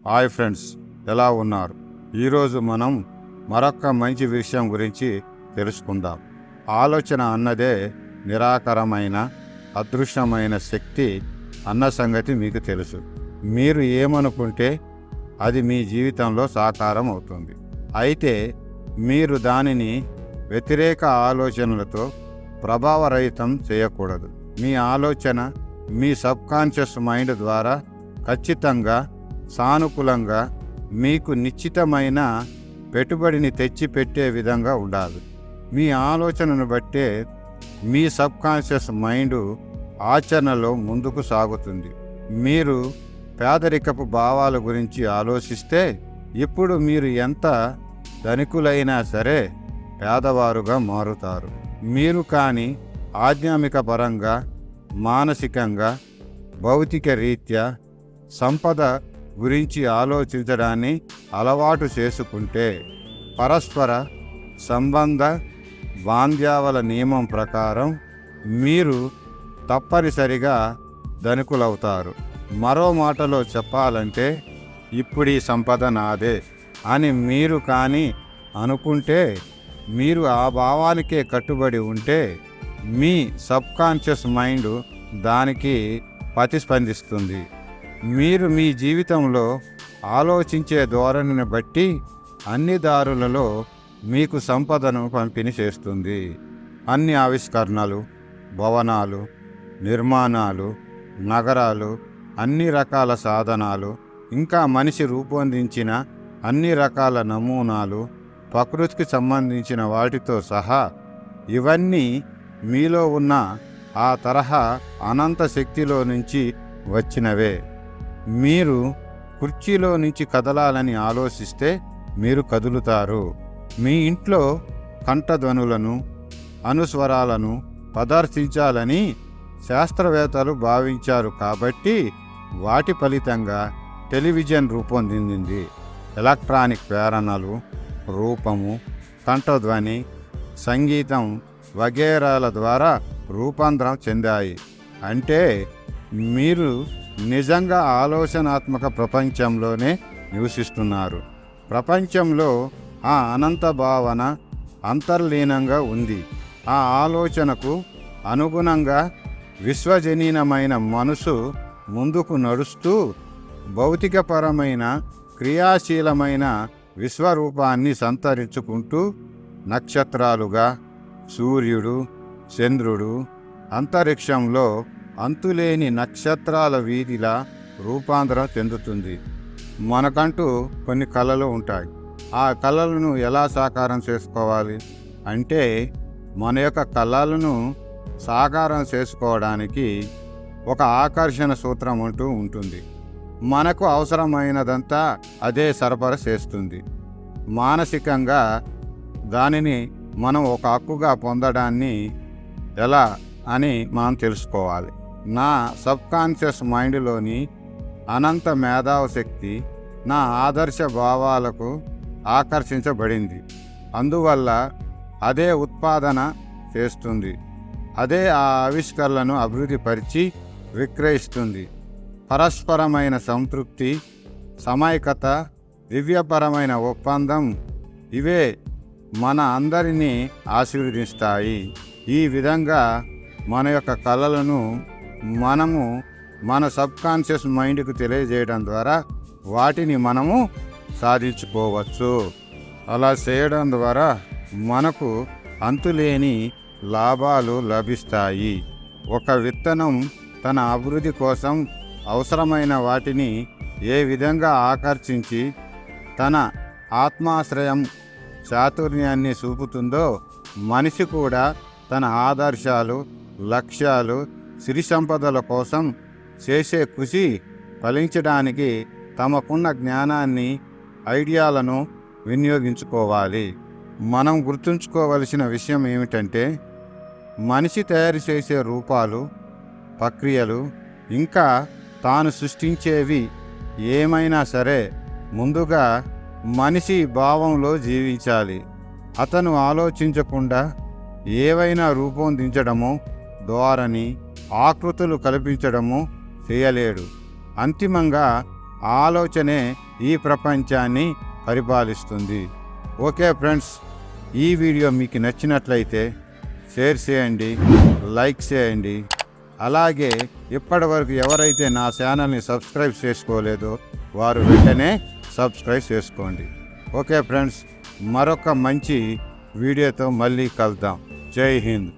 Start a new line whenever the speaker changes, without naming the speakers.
Hi friends, ఎలా ఉన్నారు? ఈరోజు మనం మరొక మంచి విషయం గురించి తెలుసుకుందాం. ఆలోచన అన్నదే నిరాకారమైన అదృశ్యమైన శక్తి అన్న సంగతి మీకు తెలుసు. మీరు ఏమనుకుంటే అది మీ జీవితంలో సాకారం అవుతుంది. అయితే మీరు దానిని వ్యతిరేక ఆలోచనలతో ప్రభావరహితం చేయకూడదు. మీ ఆలోచన మీ సబ్కాన్షియస్ మైండ్ ద్వారా ఖచ్చితంగా సానుకూలంగా మీకు నిశ్చితమైన పెట్టుబడిని తెచ్చిపెట్టే విధంగా ఉండాలి. మీ ఆలోచనను బట్టే మీ సబ్కాన్షియస్ మైండ్ ఆచరణలో ముందుకు సాగుతుంది. మీరు పేదరికపు భావాల గురించి ఆలోచిస్తే ఇప్పుడు మీరు ఎంత ధనికులైనా సరే పేదవారుగా మారుతారు. మీరు కానీ ఆధ్యాత్మిక పరంగా, మానసికంగా, భౌతిక రీత్యా సంపద గురించి ఆలోచించడాన్ని అలవాటు చేసుకుంటే పరస్పర సంబంధ బాంధ్యావల నియమం ప్రకారం మీరు తప్పనిసరిగా ధనికులవుతారు. మరో మాటలో చెప్పాలంటే ఇప్పుడు ఈ సంపద నాదే అని మీరు కానీ అనుకుంటే, మీరు ఆ భావానికే కట్టుబడి ఉంటే మీ సబ్కాన్షియస్ మైండ్ దానికి ప్రతిస్పందిస్తుంది. మీరు మీ జీవితంలో ఆలోచించే ధోరణిని బట్టి అన్ని దారులలో మీకు సంపదను పంపిణీ చేస్తుంది. అన్ని ఆవిష్కరణలు, భవనాలు, నిర్మాణాలు, నగరాలు, అన్ని రకాల సాధనాలు, ఇంకా మనిషి రూపొందించిన అన్ని రకాల నమూనాలు, ప్రకృతికి సంబంధించిన వాటితో సహా ఇవన్నీ మీలో ఉన్న ఆ తరహా అనంత శక్తిలో నుంచి వచ్చినవే. మీరు కుర్చీలో నుంచి కదలాలని ఆలోచిస్తే మీరు కదులుతారు. మీ ఇంట్లో కంఠధ్వనులను, అనుస్వరాలను ప్రదర్శించాలని శాస్త్రవేత్తలు భావించారు కాబట్టి వాటి ఫలితంగా టెలివిజన్ రూపొందింది. ఎలక్ట్రానిక్ ప్రేరణలు, రూపము, కంఠధ్వని, సంగీతం వగేరాల ద్వారా రూపాంతరం చెందాయి. అంటే మీరు నిజంగా ఆలోచనాత్మక ప్రపంచంలోనే నివసిస్తున్నారు. ప్రపంచంలో ఆ అనంత భావన అంతర్లీనంగా ఉంది. ఆ ఆలోచనకు అనుగుణంగా విశ్వజనీనమైన మనసు ముందుకు నడుస్తూ భౌతికపరమైన క్రియాశీలమైన విశ్వరూపాన్ని సంతరించుకుంటూ నక్షత్రాలుగా, సూర్యుడు, చంద్రుడు, అంతరిక్షంలో అంతులేని నక్షత్రాల వీధిలా రూపాంతరం చెందుతుంది. మనకంటూ కొన్ని కళలు ఉంటాయి. ఆ కళలను ఎలా సాకారం చేసుకోవాలి అంటే, మన యొక్క కళలను సాకారం చేసుకోవడానికి ఒక ఆకర్షణ సూత్రం అంటూ ఉంటుంది. మనకు అవసరమైనదంతా అదే సరఫరా చేస్తుంది. మానసికంగా దానిని మనం ఒక హక్కుగా పొందడాన్ని ఎలా అని మనం తెలుసుకోవాలి. నా సబ్కాన్షియస్ మైండ్లోని అనంత మేధావ శక్తి నా ఆదర్శ భావాలకు ఆకర్షించబడింది. అందువల్ల అదే ఉత్పాదన చేస్తుంది. అదే ఆ ఆవిష్కరణలను అభివృద్ధిపరిచి విక్రయిస్తుంది. పరస్పరమైన సంతృప్తి, సమైక్యత, దివ్యపరమైన ఒప్పందం ఇవే మన అందరినీ ఆశీర్వదిస్తాయి. ఈ విధంగా మన యొక్క కళలను మనము మన సబ్కాన్షియస్ మైండ్కు తెలియజేయడం ద్వారా వాటిని మనము సాధించుకోవచ్చు. అలా చేయడం ద్వారా మనకు అంతులేని లాభాలు లభిస్తాయి. ఒక విత్తనం తన అభివృద్ధి కోసం అవసరమైన వాటిని ఏ విధంగా ఆకర్షించి తన ఆత్మాశ్రయం చాతుర్యాన్ని చూపుతుందో, మనిషి కూడా తన ఆదర్శాలు, లక్ష్యాలు, సిరి సంపదల కోసం చేసే కృషి ఫలించడానికి తమకున్న జ్ఞానాన్ని, ఐడియాలను వినియోగించుకోవాలి. మనం గుర్తుంచుకోవలసిన విషయం ఏమిటంటే, మనిషి తయారు చేసే రూపాలు, ప్రక్రియలు, ఇంకా తాను సృష్టించేవి ఏమైనా సరే ముందుగా మనిషి భావంలో జీవించాలి. అతను ఆలోచించకుండా ఏవైనా రూపొందించడము, ధోరణి, ఆకృతులు కల్పించడము చేయలేడు. అంతిమంగా ఆలోచనే ఈ ప్రపంచాన్ని పరిపాలిస్తుంది. ఓకే ఫ్రెండ్స్, ఈ వీడియో మీకు నచ్చినట్లయితే షేర్ చేయండి, లైక్ చేయండి. అలాగే ఇప్పటివరకు ఎవరైతే నా ఛానల్ని సబ్స్క్రైబ్ చేసుకోలేదో వారు వెంటనే సబ్స్క్రైబ్ చేసుకోండి. ఓకే ఫ్రెండ్స్, మరొక మంచి వీడియోతో మళ్ళీ కలుద్దాం. జై హింద్.